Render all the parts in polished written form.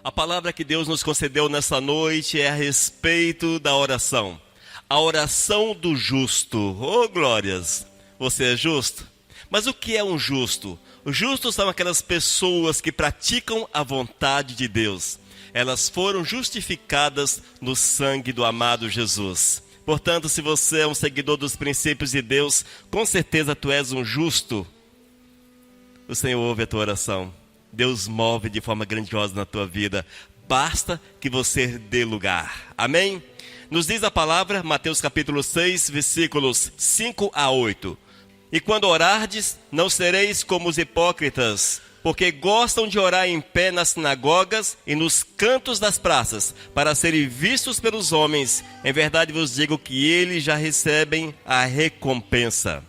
A palavra que Deus nos concedeu nessa noite é a respeito da oração. A oração do justo. Oh, glórias! Você é justo? Mas o que é um justo? Os justos são aquelas pessoas que praticam a vontade de Deus. Elas foram justificadas no sangue do amado Jesus. Portanto, se você é um seguidor dos princípios de Deus, com certeza tu és um justo. O Senhor ouve a tua oração. Deus move de forma grandiosa na tua vida. Basta que você dê lugar. Amém? Nos diz a palavra, Mateus capítulo 6, versículos 5 a 8. E quando orardes, não sereis como os hipócritas, porque gostam de orar em pé nas sinagogas e nos cantos das praças, para serem vistos pelos homens. Em verdade vos digo que eles já recebem a recompensa.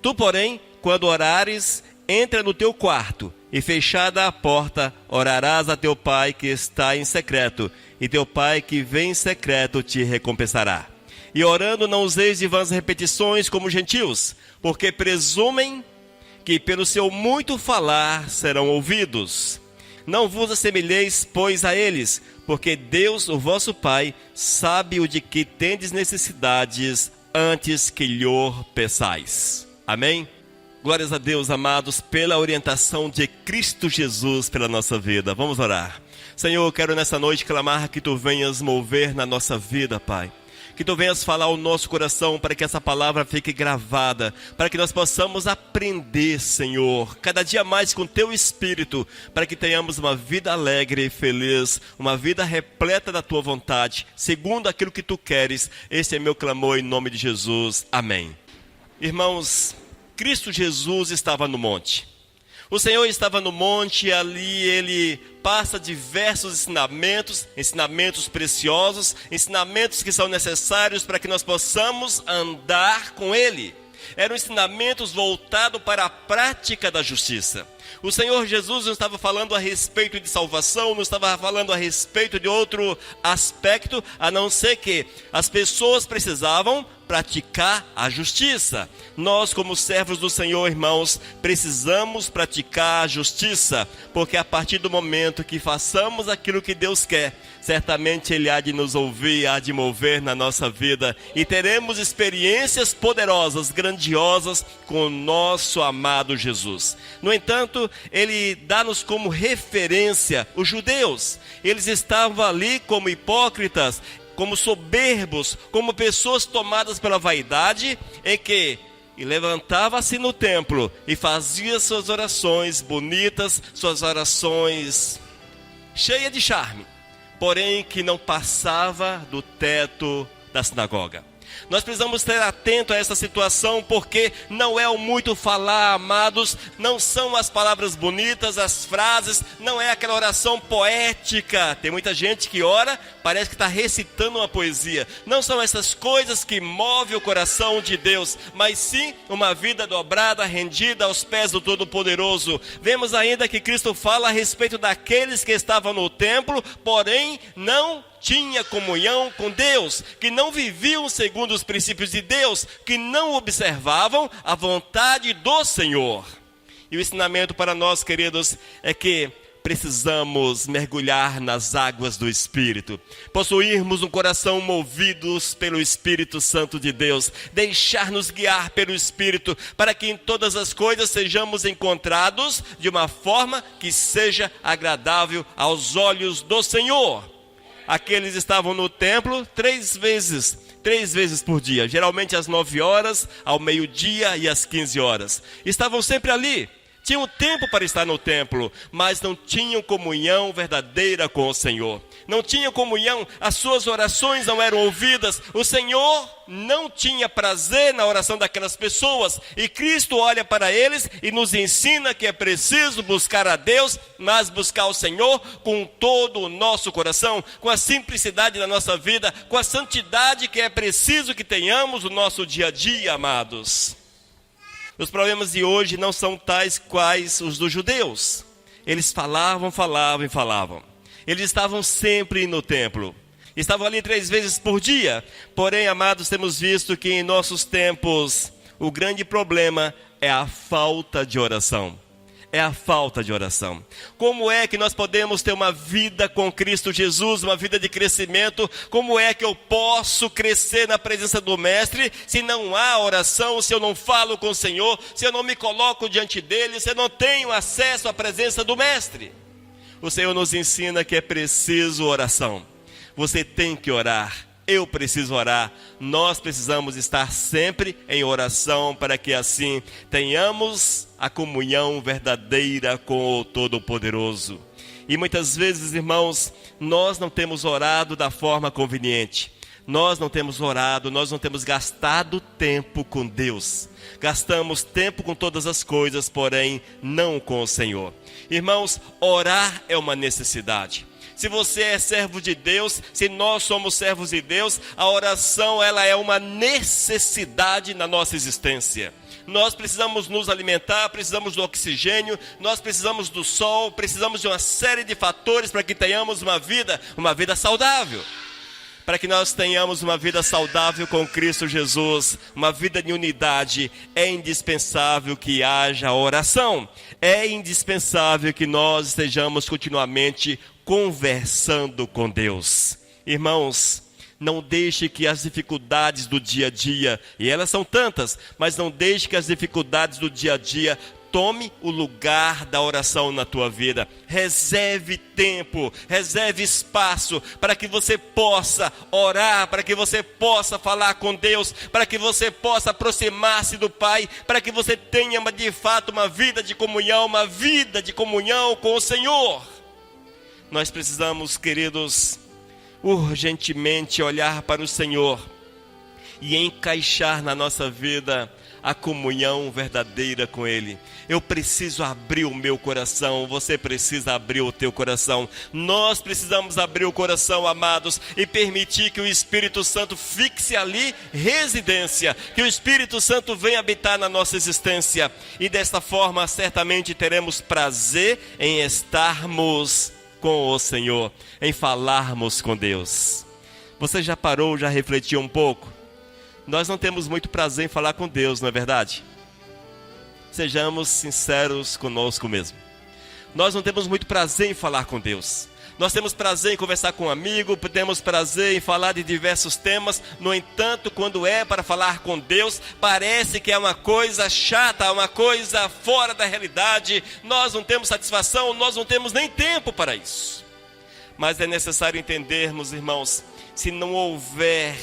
Tu, porém, quando orares, entra no teu quarto, e fechada a porta, orarás a teu pai que está em secreto, e teu pai que vem em secreto te recompensará. E orando não useis de vãs repetições como gentios, porque presumem que pelo seu muito falar serão ouvidos. Não vos assemelheis, pois, a eles, porque Deus, o vosso Pai, sabe o de que tendes necessidades antes que lhe peçais. Amém? Glórias a Deus, amados, pela orientação de Cristo Jesus pela nossa vida. Vamos orar. Senhor, eu quero nessa noite clamar que Tu venhas mover na nossa vida, Pai. Que Tu venhas falar ao nosso coração para que essa palavra fique gravada, para que nós possamos aprender, Senhor, cada dia mais com Teu Espírito, para que tenhamos uma vida alegre e feliz, uma vida repleta da Tua vontade, segundo aquilo que Tu queres. Esse é meu clamor em nome de Jesus. Amém. Irmãos, Cristo Jesus estava no monte. O Senhor estava no monte e ali Ele passa diversos ensinamentos preciosos, ensinamentos que são necessários para que nós possamos andar com Ele. Eram ensinamentos voltados para a prática da justiça. O Senhor Jesus não estava falando a respeito de salvação, não estava falando a respeito de outro aspecto, a não ser que as pessoas precisavam praticar a justiça. Nós, como servos do Senhor, irmãos, precisamos praticar a justiça, porque a partir do momento que façamos aquilo que Deus quer, certamente Ele há de nos ouvir, há de mover na nossa vida e teremos experiências poderosas, grandiosas com o nosso amado Jesus. No entanto, Ele dá-nos como referência os judeus. Eles estavam ali como hipócritas, como soberbos, como pessoas tomadas pela vaidade, em que levantava-se no templo e fazia suas orações bonitas, suas orações cheias de charme, porém que não passava do teto da sinagoga. Nós precisamos estar atentos a essa situação, porque não é o muito falar, amados, não são as palavras bonitas, as frases, não é aquela oração poética. Tem muita gente que ora, parece que está recitando uma poesia. Não são essas coisas que movem o coração de Deus, mas sim uma vida dobrada, rendida aos pés do Todo-Poderoso. Vemos ainda que Cristo fala a respeito daqueles que estavam no templo, porém não tinha comunhão com Deus, que não viviam segundo os princípios de Deus, que não observavam a vontade do Senhor. E o ensinamento para nós, queridos, é que precisamos mergulhar nas águas do Espírito, possuirmos um coração movidos pelo Espírito Santo de Deus, deixar-nos guiar pelo Espírito, para que em todas as coisas sejamos encontrados de uma forma que seja agradável aos olhos do Senhor. Aqueles estavam no templo três vezes por dia, geralmente às 9 horas, ao meio-dia e às 15 horas. Estavam sempre ali, tinham tempo para estar no templo, mas não tinham comunhão verdadeira com o Senhor. Não tinham comunhão, as suas orações não eram ouvidas. O Senhor não tinha prazer na oração daquelas pessoas. E Cristo olha para eles e nos ensina que é preciso buscar a Deus, mas buscar o Senhor com todo o nosso coração, com a simplicidade da nossa vida, com a santidade que é preciso que tenhamos no nosso dia a dia, amados. Os problemas de hoje não são tais quais os dos judeus. Eles falavam. Eles estavam sempre no templo. Estavam ali 3 vezes por dia. Porém, amados, temos visto que em nossos tempos o grande problema é a falta de oração. é a falta de oração. Como é que nós podemos ter uma vida com Cristo Jesus, uma vida de crescimento? Como é que eu posso crescer na presença do Mestre se não há oração, se eu não falo com o Senhor, se eu não me coloco diante dele, se eu não tenho acesso à presença do Mestre? O Senhor nos ensina que é preciso oração. Você tem que orar. Eu preciso orar, nós precisamos estar sempre em oração para que assim tenhamos a comunhão verdadeira com o Todo-Poderoso. E muitas vezes, irmãos, nós não temos orado da forma conveniente. Nós não temos orado, nós não temos gastado tempo com Deus. Gastamos tempo com todas as coisas, porém não com o Senhor. Irmãos, orar é uma necessidade. Se você é servo de Deus, se nós somos servos de Deus, a oração ela é uma necessidade na nossa existência. Nós precisamos nos alimentar, precisamos do oxigênio, nós precisamos do sol, precisamos de uma série de fatores para que tenhamos uma vida saudável. Para que nós tenhamos uma vida saudável com Cristo Jesus, uma vida de unidade, é indispensável que haja oração. É indispensável que nós estejamos continuamente conversando com Deus. Irmãos, não deixe que as dificuldades do dia a dia, e elas são tantas, mas não deixe que as dificuldades do dia a dia tome o lugar da oração na tua vida. Reserve tempo, reserve espaço para que você possa orar, para que você possa falar com Deus, para que você possa aproximar-se do Pai, para que você tenha de fato uma vida de comunhão com o Senhor. Nós precisamos, queridos, urgentemente olhar para o Senhor e encaixar na nossa vida a comunhão verdadeira com Ele. Eu preciso abrir o meu coração, você precisa abrir o teu coração. Nós precisamos abrir o coração, amados, e permitir que o Espírito Santo fixe ali residência, que o Espírito Santo venha habitar na nossa existência. E desta forma, certamente teremos prazer em estarmos com o Senhor, em falarmos com Deus. Você já parou, já refletiu um pouco? Nós não temos muito prazer em falar com Deus, não é verdade? Sejamos sinceros conosco mesmo. Nós não temos muito prazer em falar com Deus. Nós temos prazer em conversar com um amigo, temos prazer em falar de diversos temas. No entanto, quando é para falar com Deus, parece que é uma coisa chata, uma coisa fora da realidade. Nós não temos satisfação, nós não temos nem tempo para isso. Mas é necessário entendermos, irmãos, se não houver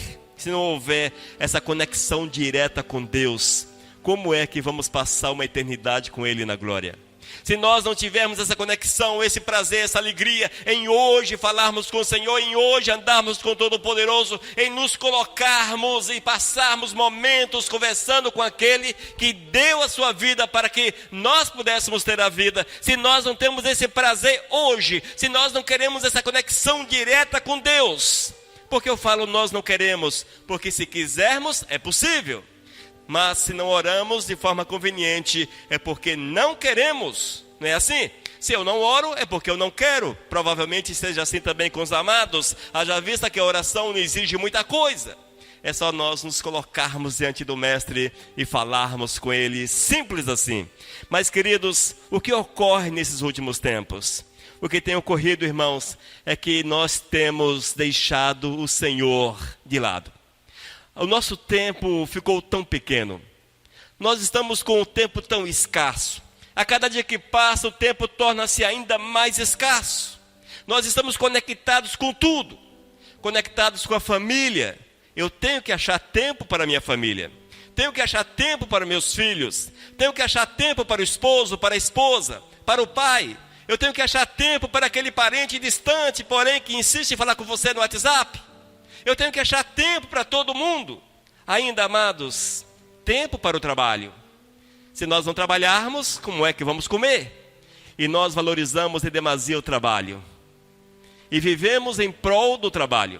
essa conexão direta com Deus, como é que vamos passar uma eternidade com Ele na glória? Se nós não tivermos essa conexão, esse prazer, essa alegria em hoje falarmos com o Senhor, em hoje andarmos com o Todo-Poderoso, em nos colocarmos e passarmos momentos conversando com aquele que deu a sua vida para que nós pudéssemos ter a vida, se nós não temos esse prazer hoje, se nós não queremos essa conexão direta com Deus, porque eu falo nós não queremos, porque se quisermos é possível. Mas se não oramos de forma conveniente, é porque não queremos, não é assim? Se eu não oro, é porque eu não quero. Provavelmente seja assim também com os amados. Haja vista que a oração não exige muita coisa. É só nós nos colocarmos diante do Mestre e falarmos com Ele, simples assim. Mas, queridos, o que ocorre nesses últimos tempos? O que tem ocorrido, irmãos, é que nós temos deixado o Senhor de lado. O nosso tempo ficou tão pequeno. Nós estamos com o tempo tão escasso. A cada dia que passa, o tempo torna-se ainda mais escasso. Nós estamos conectados com tudo. Conectados com a família. Eu tenho que achar tempo para a minha família. Tenho que achar tempo para meus filhos. Tenho que achar tempo para o esposo, para a esposa, para o pai. Eu tenho que achar tempo para aquele parente distante, porém, que insiste em falar com você no WhatsApp. Eu tenho que achar tempo para todo mundo. Ainda, amados, tempo para o trabalho. Se nós não trabalharmos, como é que vamos comer? E nós valorizamos em demasia o trabalho. E vivemos em prol do trabalho.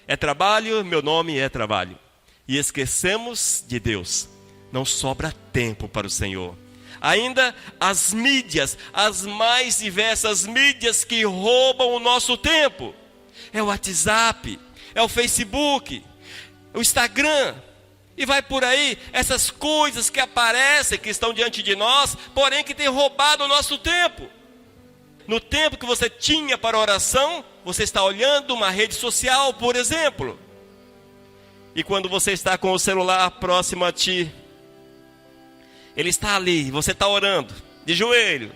É trabalho, meu nome é trabalho. E esquecemos de Deus. Não sobra tempo para o Senhor. Ainda as mídias, as mais diversas mídias que roubam o nosso tempo. É o WhatsApp. É o Facebook, o Instagram, E vai por aí, essas coisas que aparecem, que estão diante de nós, porém que têm roubado o nosso tempo. No tempo que você tinha para oração, você está olhando uma rede social, por exemplo. E quando você está com o celular próximo a ti, ele está ali, você está orando, de joelho.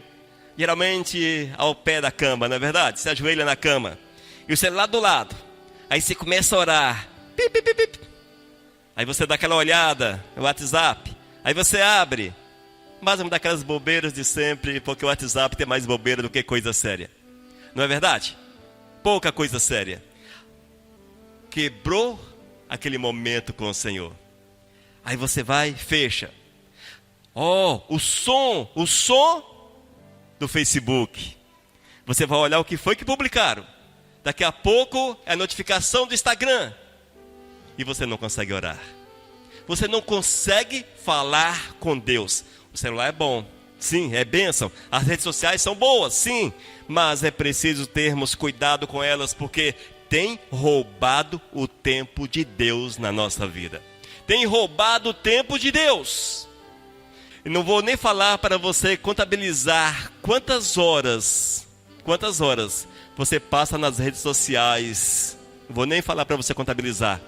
Geralmente ao pé da cama, não é verdade? Você ajoelha na cama. E o celular do lado. Aí você começa a orar. Pip, pip, pip. Aí você dá aquela olhada no WhatsApp. Aí você abre. Mas vamos dar aquelas bobeiras de sempre, porque o WhatsApp tem mais bobeira do que coisa séria. Não é verdade? Pouca coisa séria. Quebrou aquele momento com o Senhor. Aí você vai e fecha. O som do Facebook. Você vai olhar o que foi que publicaram. Daqui a pouco é a notificação do Instagram. E você não consegue orar. Você não consegue falar com Deus. O celular é bom, sim, é bênção. As redes sociais são boas, sim. Mas é preciso termos cuidado com elas, porque tem roubado o tempo de Deus na nossa vida. Tem roubado o tempo de Deus. E não vou nem falar para você contabilizar quantas horas você passa nas redes sociais. Não vou nem falar para você contabilizar.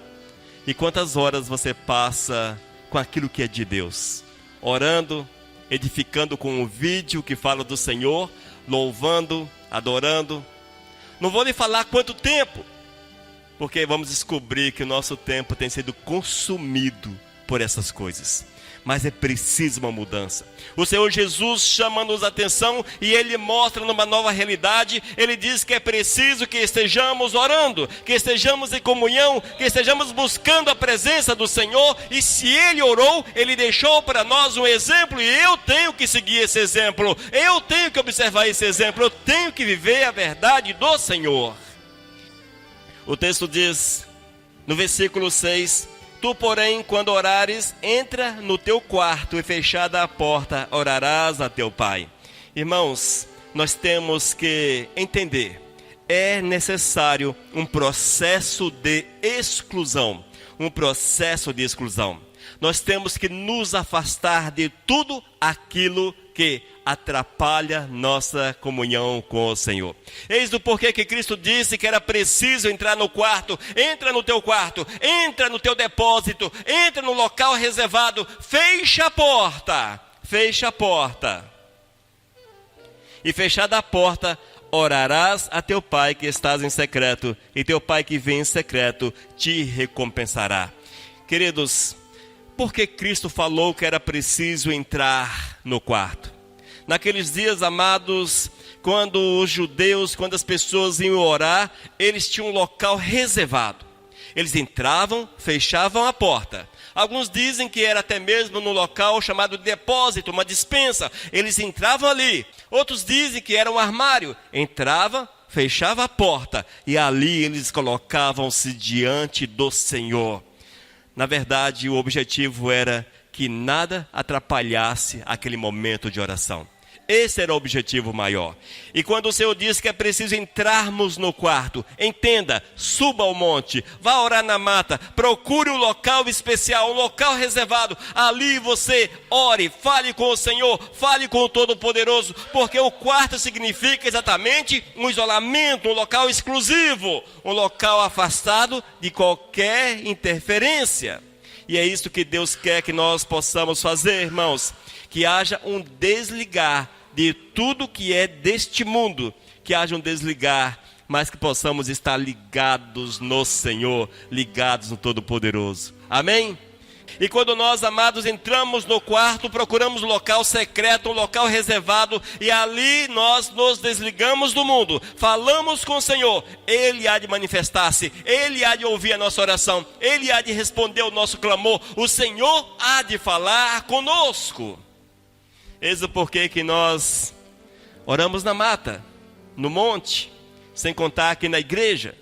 E quantas horas você passa com aquilo que é de Deus. Orando, edificando com um vídeo que fala do Senhor, louvando, adorando. Não vou nem falar quanto tempo, porque vamos descobrir que o nosso tempo tem sido consumido por essas coisas. Mas é preciso uma mudança. O Senhor Jesus chama-nos a atenção e Ele mostra numa nova realidade. Ele diz que é preciso que estejamos orando, que estejamos em comunhão, que estejamos buscando a presença do Senhor. E se Ele orou, Ele deixou para nós um exemplo, e eu tenho que seguir esse exemplo. Eu tenho que observar esse exemplo. Eu tenho que viver a verdade do Senhor. O texto diz, no versículo 6... Tu, porém, quando orares, entra no teu quarto e fechada a porta, orarás a teu pai. Irmãos, nós temos que entender, é necessário um processo de exclusão. Nós temos que nos afastar de tudo aquilo que atrapalha nossa comunhão com o Senhor. Eis o porquê que Cristo disse que era preciso entrar no quarto. Entra no teu quarto, entra no teu depósito, entra no local reservado, fecha a porta. E fechada a porta, orarás a teu pai que estás em secreto, e teu pai que vem em secreto te recompensará. Queridos, por que Cristo falou que era preciso entrar no quarto? Naqueles dias, amados, quando os judeus, quando as pessoas iam orar, eles tinham um local reservado. Eles entravam, fechavam a porta. Alguns dizem que era até mesmo no local chamado depósito, uma despensa. Eles entravam ali. Outros dizem que era um armário. Entrava, fechava a porta e ali eles colocavam-se diante do Senhor. Na verdade, o objetivo era que nada atrapalhasse aquele momento de oração. Esse era o objetivo maior. E quando o Senhor diz que é preciso entrarmos no quarto, entenda, suba ao monte, vá orar na mata, procure um local especial, um local reservado. Ali você ore, fale com o Senhor, fale com o Todo-Poderoso, porque o quarto significa exatamente um isolamento, um local exclusivo, um local afastado de qualquer interferência. E é isso que Deus quer que nós possamos fazer, irmãos. Que haja um desligar de tudo que é deste mundo. Que haja um desligar, mas que possamos estar ligados no Senhor, ligados no Todo-Poderoso. Amém? E quando nós, amados, entramos no quarto, procuramos um local secreto, um local reservado, e ali nós nos desligamos do mundo, falamos com o Senhor, Ele há de manifestar-se, Ele há de ouvir a nossa oração, Ele há de responder o nosso clamor, o Senhor há de falar conosco. Eis o porquê que nós oramos na mata, no monte, sem contar aqui na igreja,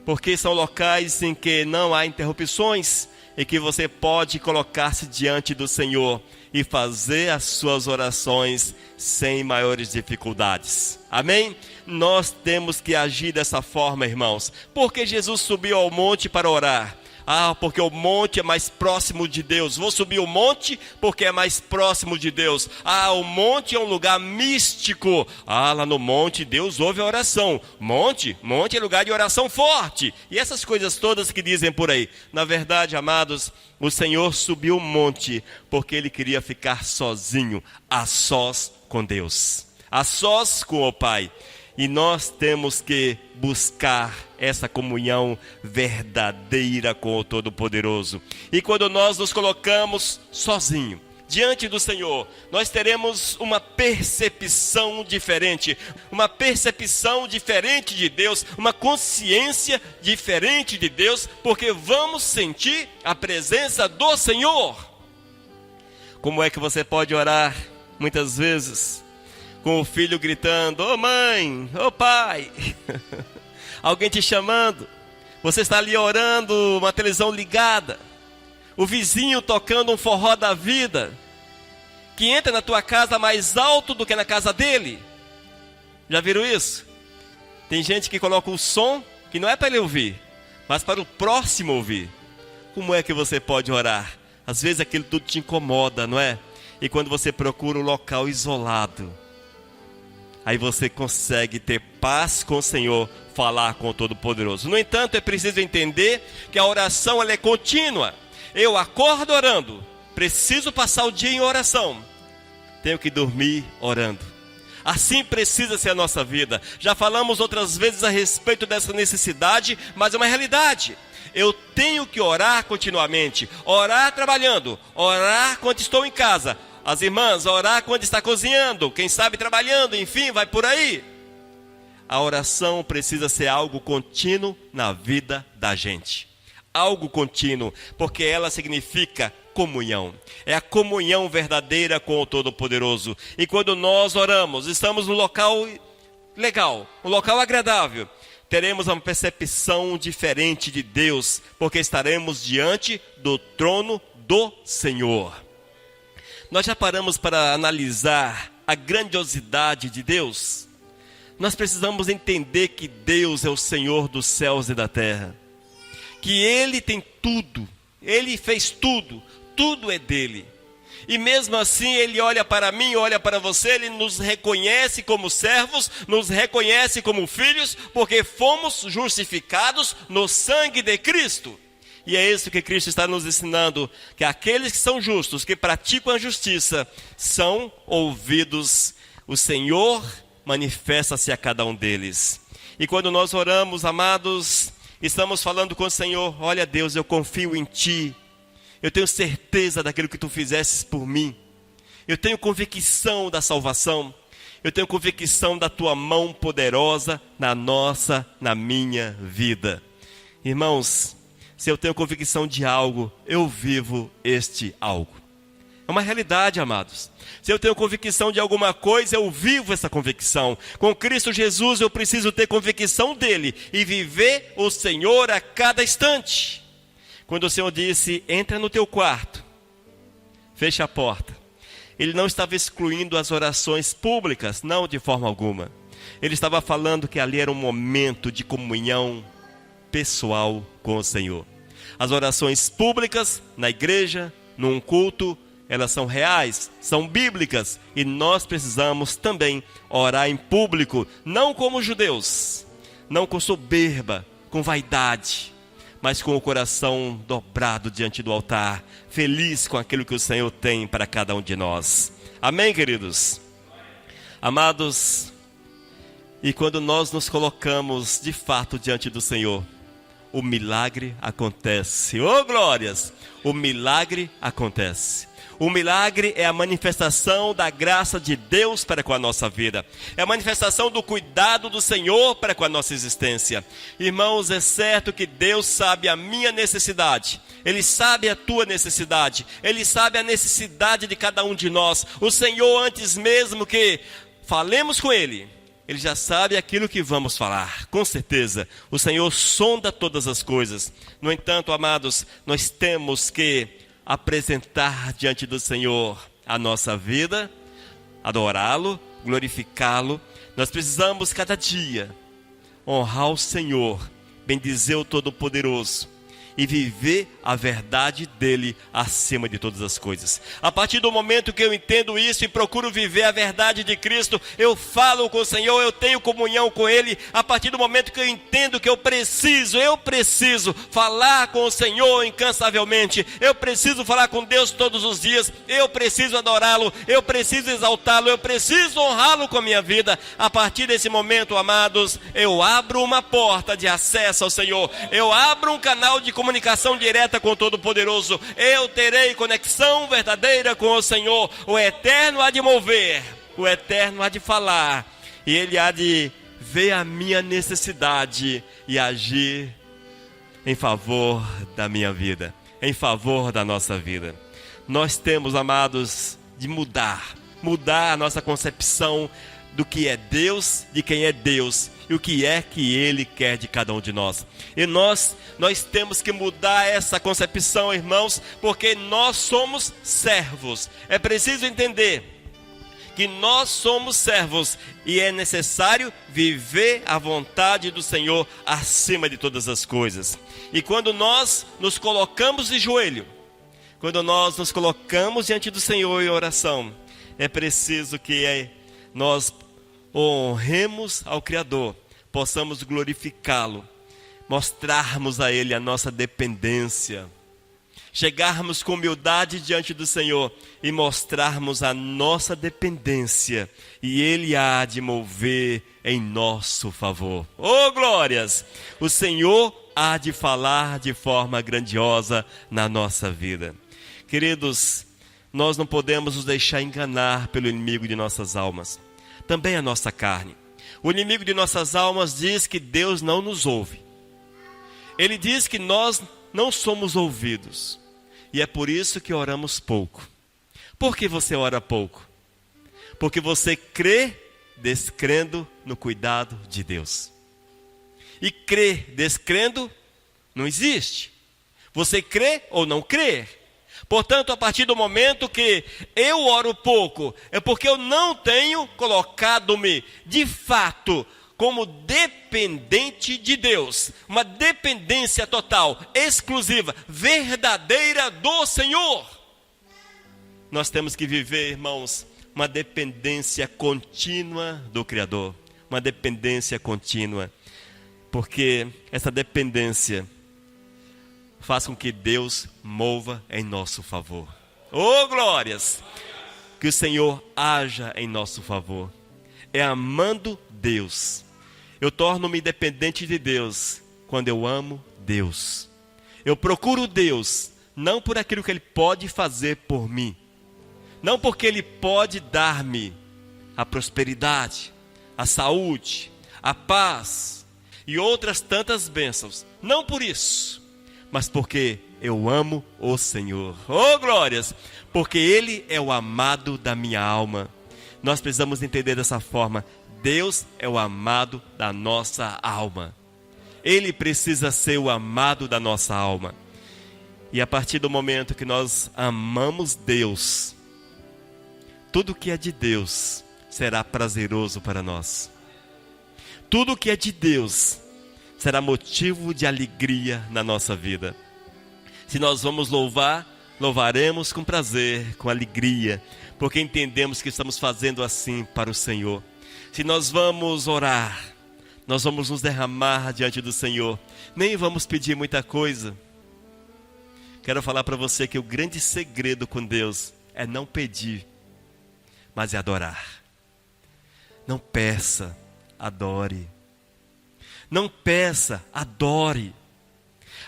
porque são locais em que não há interrupções, e que você pode colocar-se diante do Senhor e fazer as suas orações sem maiores dificuldades. Amém? Nós temos que agir dessa forma, irmãos. Porque Jesus subiu ao monte para orar. Ah, porque o monte é mais próximo de Deus. Vou subir o monte porque é mais próximo de Deus. Ah, o monte é um lugar místico. Ah, lá no monte Deus ouve a oração. Monte é lugar de oração forte. E essas coisas todas que dizem por aí. Na verdade, amados, o Senhor subiu o monte porque Ele queria ficar sozinho, a sós com Deus, a sós com o Pai. E nós temos que buscar essa comunhão verdadeira com o Todo-Poderoso. E quando nós nos colocamos sozinhos diante do Senhor, nós teremos uma percepção diferente de Deus, uma consciência diferente de Deus, porque vamos sentir a presença do Senhor. Como é que você pode orar muitas vezes com o filho gritando: ô mãe, ô pai, alguém te chamando, você está ali orando, uma televisão ligada, o vizinho tocando um forró da vida, que entra na tua casa mais alto do que na casa dele? Já viram isso? Tem gente que coloca o som que não é para ele ouvir, mas para o próximo ouvir. Como é que você pode orar? Às vezes aquilo tudo te incomoda, não é? E quando você procura um local isolado, aí você consegue ter paz com o Senhor, falar com o Todo-Poderoso. No entanto, é preciso entender que a oração ela é contínua. Eu acordo orando, preciso passar o dia em oração, tenho que dormir orando. Assim precisa ser a nossa vida. Já falamos outras vezes a respeito dessa necessidade, mas é uma realidade. Eu tenho que orar continuamente, orar trabalhando, orar quando estou em casa. As irmãs, orar quando está cozinhando, quem sabe trabalhando, enfim, vai por aí. A oração precisa ser algo contínuo na vida da gente. Algo contínuo, porque ela significa comunhão. É a comunhão verdadeira com o Todo-Poderoso. E quando nós oramos, estamos no local legal, um local agradável, teremos uma percepção diferente de Deus, porque estaremos diante do trono do Senhor. Nós já paramos para analisar a grandiosidade de Deus? Nós precisamos entender que Deus é o Senhor dos céus e da terra, que Ele tem tudo, Ele fez tudo, tudo é dele. E mesmo assim Ele olha para mim, olha para você, Ele nos reconhece como servos, nos reconhece como filhos, porque fomos justificados no sangue de Cristo. E é isso que Cristo está nos ensinando, que aqueles que são justos, que praticam a justiça, são ouvidos. O Senhor manifesta-se a cada um deles. E quando nós oramos, amados, estamos falando com o Senhor: olha Deus, eu confio em Ti. Eu tenho certeza daquilo que Tu fizesses por mim. Eu tenho convicção da salvação. Eu tenho convicção da Tua mão poderosa na minha vida. Irmãos, se eu tenho convicção de algo, eu vivo este algo. É uma realidade, amados. Se eu tenho convicção de alguma coisa, eu vivo essa convicção. Com Cristo Jesus, eu preciso ter convicção dele e viver o Senhor a cada instante. Quando o Senhor disse: entra no teu quarto, fecha a porta, Ele não estava excluindo as orações públicas, não, de forma alguma. Ele estava falando que ali era um momento de comunhão pessoal com o Senhor. As orações públicas na igreja, num culto, elas são reais, são bíblicas, e nós precisamos também orar em público, não como judeus, não com soberba, com vaidade, mas com o coração dobrado diante do altar, feliz com aquilo que o Senhor tem para cada um de nós. Amém, queridos? Amados, e quando nós nos colocamos de fato diante do Senhor, o milagre acontece. Oh, glórias! O milagre acontece. O milagre é a manifestação da graça de Deus para com a nossa vida. É a manifestação do cuidado do Senhor para com a nossa existência. Irmãos, é certo que Deus sabe a minha necessidade. Ele sabe a tua necessidade. Ele sabe a necessidade de cada um de nós. O Senhor, antes mesmo que falemos com Ele, Ele já sabe aquilo que vamos falar, com certeza. O Senhor sonda todas as coisas. No entanto, amados, nós temos que apresentar diante do Senhor a nossa vida, adorá-lo, glorificá-lo. Nós precisamos cada dia honrar o Senhor, bendizer o Todo-Poderoso. e viver a verdade dele acima de todas as coisas. A partir do momento que eu entendo isso e procuro viver a verdade de Cristo, eu falo com o Senhor, eu tenho comunhão com Ele. A partir do momento que eu entendo que eu preciso falar com o Senhor incansavelmente, eu preciso falar com Deus todos os dias, eu preciso adorá-lo, eu preciso exaltá-lo, eu preciso honrá-lo com a minha vida. A partir desse momento, amados, eu abro uma porta de acesso ao Senhor, eu abro um canal de comunicação direta com o Todo-Poderoso, eu terei conexão verdadeira com o Senhor. O Eterno há de mover, o Eterno há de falar, e Ele há de ver a minha necessidade e agir em favor da minha vida, em favor da nossa vida. Nós temos, amados, de mudar a nossa concepção do que é Deus, de quem é Deus e o que é que Ele quer de cada um de nós. E nós temos que mudar essa concepção, irmãos, porque nós somos servos. É preciso entender que nós somos servos e é necessário viver a vontade do Senhor acima de todas as coisas. E quando nós nos colocamos de joelho, quando nós nos colocamos diante do Senhor em oração, é preciso que nós honremos ao Criador, possamos glorificá-lo, mostrarmos a Ele a nossa dependência, chegarmos com humildade diante do Senhor e mostrarmos a nossa dependência, e Ele há de mover em nosso favor. Oh, glórias! O Senhor há de falar de forma grandiosa na nossa vida. Queridos, nós não podemos nos deixar enganar pelo inimigo de nossas almas, também a nossa carne. O inimigo de nossas almas diz que Deus não nos ouve. Ele diz que nós não somos ouvidos. E é por isso que oramos pouco. Por que você ora pouco? Porque você crê descrendo no cuidado de Deus. E crer descrendo não existe. Você crê ou não crê? Portanto, a partir do momento que eu oro pouco, é porque eu não tenho colocado-me, de fato, como dependente de Deus. Uma dependência total, exclusiva, verdadeira do Senhor. Nós temos que viver, irmãos, uma dependência contínua do Criador. Uma dependência contínua. Porque essa dependência faz com que Deus mova em nosso favor. Oh, glórias! Que o Senhor haja em nosso favor. É amando Deus. Eu torno-me dependente de Deus quando eu amo Deus. Eu procuro Deus, não por aquilo que Ele pode fazer por mim. Não porque Ele pode dar-me a prosperidade, a saúde, a paz e outras tantas bênçãos. Não por isso, mas porque eu amo o Senhor. Oh, glórias! Porque Ele é o amado da minha alma. Nós precisamos entender dessa forma. Deus é o amado da nossa alma. Ele precisa ser o amado da nossa alma. E a partir do momento que nós amamos Deus, tudo que é de Deus será prazeroso para nós. Tudo que é de Deus será motivo de alegria na nossa vida. Se nós vamos louvar, louvaremos com prazer, com alegria, porque entendemos que estamos fazendo assim para o Senhor. Se nós vamos orar, nós vamos nos derramar diante do Senhor, nem vamos pedir muita coisa. Quero falar para você que o grande segredo com Deus é não pedir, mas é adorar. Não peça, adore. Não peça, adore.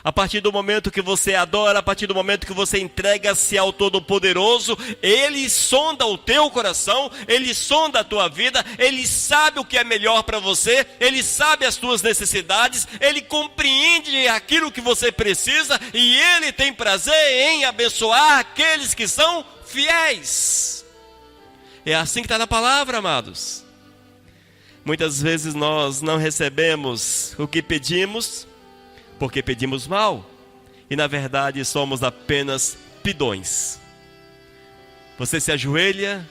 A partir do momento que você adora, a partir do momento que você entrega-se ao Todo-Poderoso, Ele sonda o teu coração, Ele sonda a tua vida, Ele sabe o que é melhor para você, Ele sabe as tuas necessidades, Ele compreende aquilo que você precisa e Ele tem prazer em abençoar aqueles que são fiéis. É assim que está na palavra, amados. Muitas vezes nós não recebemos o que pedimos, porque pedimos mal, e na verdade somos apenas pidões. Você se ajoelha,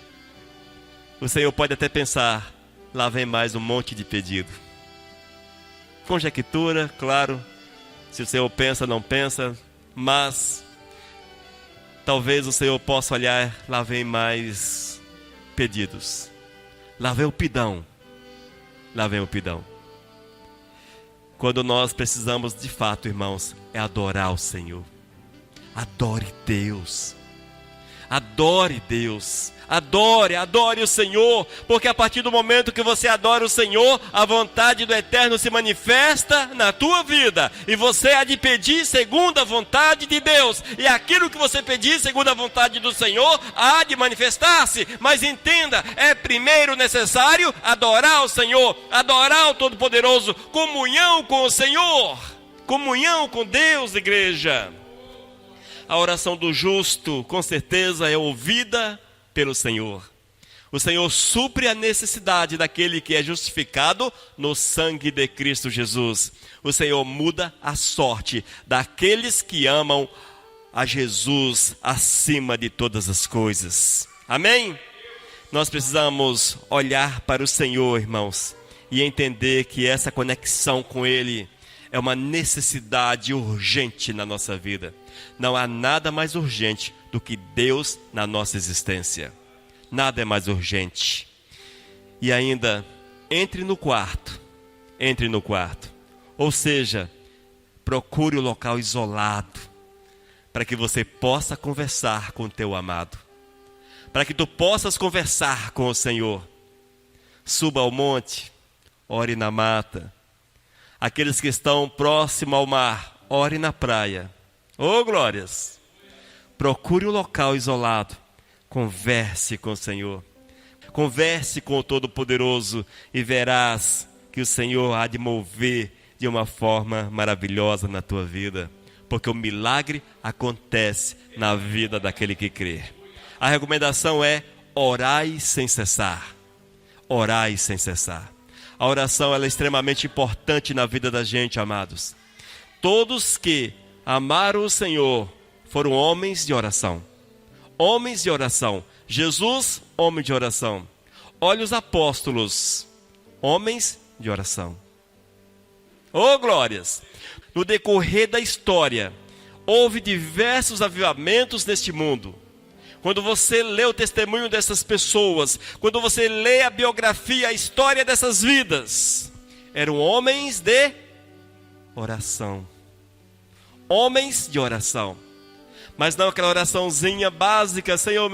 o Senhor pode até pensar, lá vem mais um monte de pedido. Conjectura, claro, Se o Senhor pensa, não pensa, mas talvez o Senhor possa olhar, lá vem mais pedidos. Lá vem o pidão. Lá vem o pidão. Quando nós precisamos de fato, irmãos, é adorar o Senhor. Adore Deus. Adore Deus. Adore o Senhor, porque a partir do momento que você adora o Senhor, a vontade do Eterno se manifesta na tua vida, e você há de pedir segundo a vontade de Deus, e aquilo que você pedir segundo a vontade do Senhor, há de manifestar-se. Mas entenda, é primeiro necessário adorar o Senhor, adorar o Todo-Poderoso, comunhão com o Senhor, comunhão com Deus, igreja. A oração do justo, com certeza, é ouvida pelo Senhor. O Senhor supre a necessidade daquele que é justificado no sangue de Cristo Jesus. O Senhor muda a sorte daqueles que amam a Jesus acima de todas as coisas. Amém? Nós precisamos olhar para o Senhor, irmãos, e entender que essa conexão com Ele é uma necessidade urgente na nossa vida. Não há nada mais urgente do que Deus na nossa existência. Nada é mais urgente. E ainda, entre no quarto. Entre no quarto. Ou seja, procure um local isolado, para que você possa conversar com o teu amado. Para que tu possas conversar com o Senhor. Suba ao monte, ore na mata. Aqueles que estão próximos ao mar, ore na praia. Oh, glórias! Procure um local isolado, converse com o Senhor, converse com o Todo-Poderoso e verás que o Senhor há de mover de uma forma maravilhosa na tua vida, porque o milagre acontece na vida daquele que crê. A recomendação é: orai sem cessar. Orai sem cessar. A oração ela é extremamente importante na vida da gente, amados. Todos que amaram o Senhor foram homens de oração. Homens de oração. Jesus, homem de oração. Olha os apóstolos, homens de oração. Oh, glórias! No decorrer da história, houve diversos avivamentos neste mundo. Quando você lê o testemunho dessas pessoas, quando você lê a biografia, a história dessas vidas, eram homens de oração. Homens de oração. Mas não aquela oraçãozinha básica, Senhor,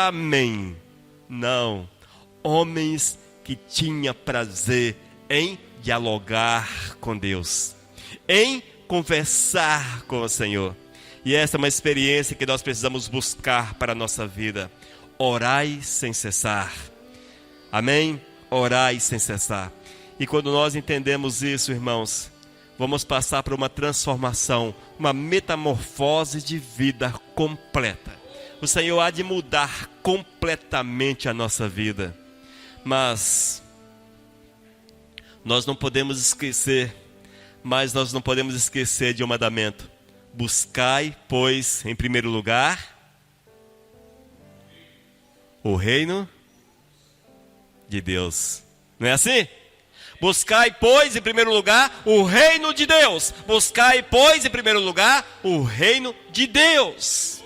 amém. Não. Homens que tinham prazer em dialogar com Deus, em conversar com o Senhor. E essa é uma experiência que nós precisamos buscar para a nossa vida. Orai sem cessar. Amém? Orai sem cessar. E quando nós entendemos isso, irmãos, vamos passar por uma transformação, uma metamorfose de vida completa. O Senhor há de mudar completamente a nossa vida. Mas nós não podemos esquecer de um mandamento. Buscai, pois, em primeiro lugar, o reino de Deus. Não é assim? Buscai, pois, em primeiro lugar, o reino de Deus. Buscai, pois, em primeiro lugar, o reino de Deus.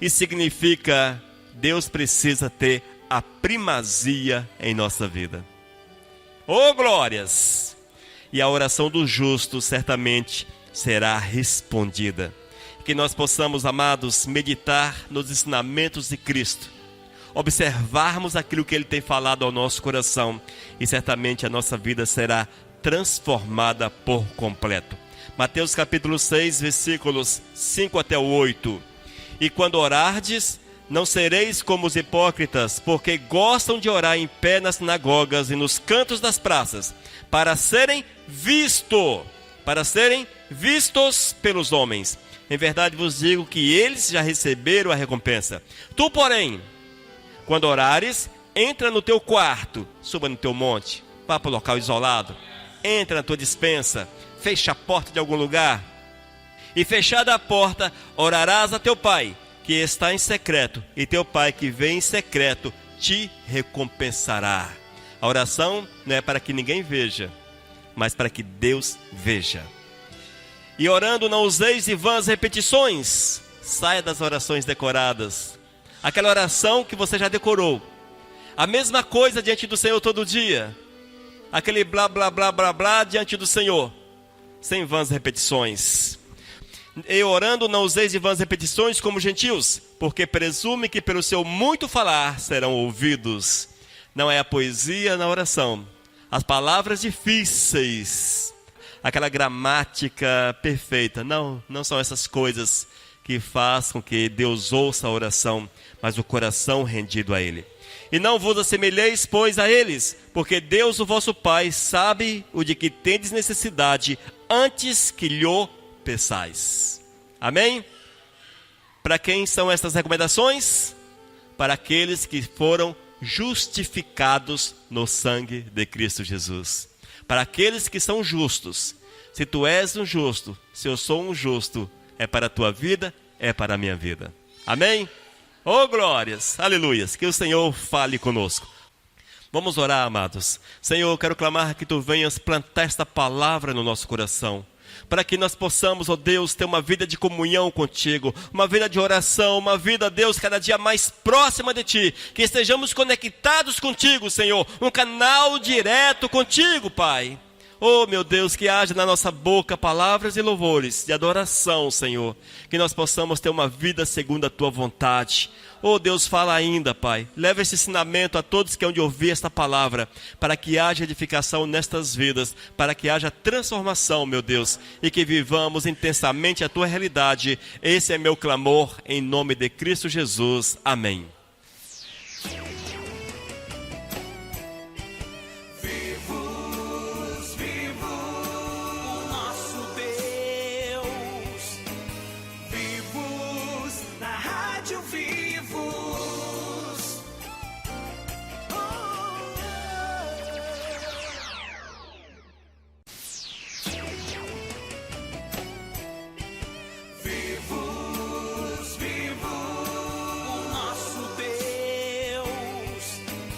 Isso significa, Deus precisa ter a primazia em nossa vida. Oh, glórias! E a oração do justo certamente será respondida. Que nós possamos, amados, meditar nos ensinamentos de Cristo, observarmos aquilo que Ele tem falado ao nosso coração, e certamente a nossa vida será transformada por completo. Mateus capítulo 6, versículos 5 até o 8. E quando orardes, não sereis como os hipócritas, porque gostam de orar em pé nas sinagogas e nos cantos das praças, para serem vistos pelos homens. Em verdade vos digo que eles já receberam a recompensa. Tu, porém, quando orares, entra no teu quarto, suba no teu monte, vá para o local isolado, entra na tua despensa, fecha a porta de algum lugar, e fechada a porta, orarás a teu pai, que está em secreto, e teu pai que vem em secreto te recompensará. A oração não é para que ninguém veja, mas para que Deus veja. E orando não useis de vãs repetições. Saia das orações decoradas. Aquela oração que você já decorou. A mesma coisa diante do Senhor todo dia. Aquele blá, blá, blá, blá, blá diante do Senhor. Sem vãs repetições. E orando não useis de vãs repetições como gentios, porque presume que pelo seu muito falar serão ouvidos. Não é a poesia na oração. As palavras difíceis. Aquela gramática perfeita. Não são essas coisas que faz com que Deus ouça a oração, mas o coração rendido a Ele. E não vos assemelheis, pois, a eles, porque Deus, o vosso Pai, sabe o de que tendes necessidade, antes que lhe peçais. Amém? Para quem são estas recomendações? Para aqueles que foram justificados no sangue de Cristo Jesus. Para aqueles que são justos. Se tu és um justo, se eu sou um justo, é para a tua vida, é para a minha vida. Amém? Oh, glórias, aleluias, que o Senhor fale conosco. Vamos orar, amados. Senhor, eu quero clamar que tu venhas plantar esta palavra no nosso coração, para que nós possamos, ó Deus, ter uma vida de comunhão contigo, uma vida de oração, uma vida, Deus, cada dia mais próxima de ti, que estejamos conectados contigo, Senhor, um canal direto contigo, Pai. Oh, meu Deus, que haja na nossa boca palavras e louvores de adoração, Senhor. Que nós possamos ter uma vida segundo a Tua vontade. Oh, Deus, fala ainda, Pai. Leva esse ensinamento a todos que hão de ouvir esta palavra, para que haja edificação nestas vidas, para que haja transformação, meu Deus, e que vivamos intensamente a Tua realidade. Esse é meu clamor, em nome de Cristo Jesus. Amém.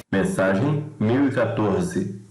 Mensagem 1014.